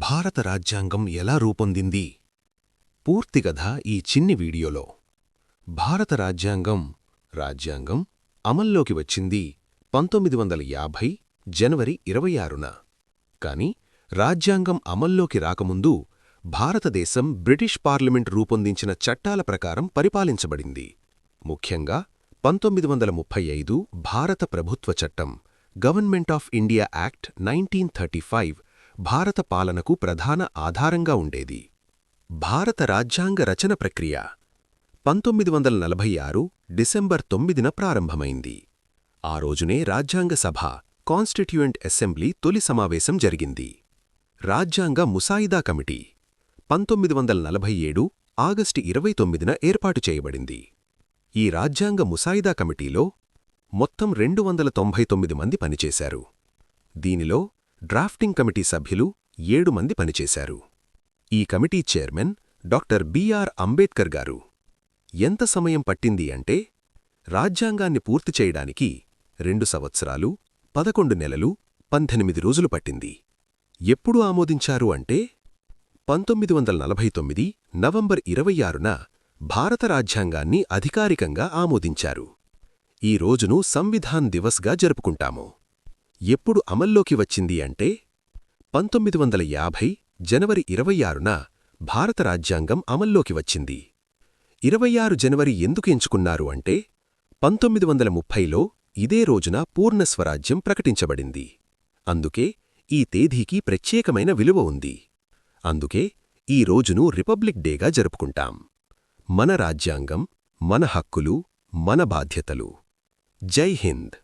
భారత రాజ్యాంగం ఎలా రూపొందింది? పూర్తికథ ఈ చిన్ని వీడియోలో. భారత రాజ్యాంగం అమల్లోకి వచ్చింది 1950 జనవరి 26న. కాని రాజ్యాంగం అమల్లోకి రాకముందు భారతదేశం బ్రిటిష్ పార్లమెంట్ రూపొందించిన చట్టాల ప్రకారం పరిపాలించబడింది. ముఖ్యంగా 1935 భారత ప్రభుత్వ చట్టం గవర్నమెంట్ ఆఫ్ ఇండియా యాక్ట్ 1935 భారత పాలనకు ప్రధాన ఆధారంగా ఉండేది. భారత రాజ్యాంగ రచన ప్రక్రియ 1946 డిసెంబర్ 9న ప్రారంభమైంది. ఆ రోజునే రాజ్యాంగ సభ కాన్స్టిట్యూయెంట్ అసెంబ్లీ తొలి సమావేశం జరిగింది. రాజ్యాంగ ముసాయిదా కమిటీ 1947 ఆగస్టు 29న ఏర్పాటు చేయబడింది. ఈ రాజ్యాంగ ముసాయిదా కమిటీలో మొత్తం 299 మంది పనిచేశారు. దీనిలో డ్రాఫ్టింగ్ కమిటీ సభ్యులు 7 మంది పనిచేశారు. ఈ committee chairman doctor BR Ambedkar గారు. ఎంత సమయం పట్టింది అంటే, రాజ్యాంగాన్ని పూర్తి చేయడానికి 2 సంవత్సరాలు 11 నెలలు 18 రోజులు పట్టింది. ఎప్పుడు ఆమోదించారు అంటే 1949 నవంబర్ 26న భారత రాజ్యాంగాన్ని అధికారికంగా ఆమోదించారు. ఈ రోజును సంవిధాన్ దివస్గా జరుపుకుంటాము. ఎప్పుడు అమల్లోకి వచ్చింది అంటే 1950 జనవరి 26న భారత రాజ్యాంగం అమల్లోకి వచ్చింది. 26 జనవరి ఎందుకు ఎంచుకున్నారు అంటే 1930లో ఇదే రోజున పూర్ణ స్వరాజ్యం ప్రకటించబడింది. అందుకే ఈ తేదీకి ప్రత్యేకమైన విలువ ఉంది. అందుకే ఈ రోజును రిపబ్లిక్ డేగా జరుపుకుంటాం. మన రాజ్యాంగం, మన హక్కులు, మన బాధ్యతలు. జై హింద్.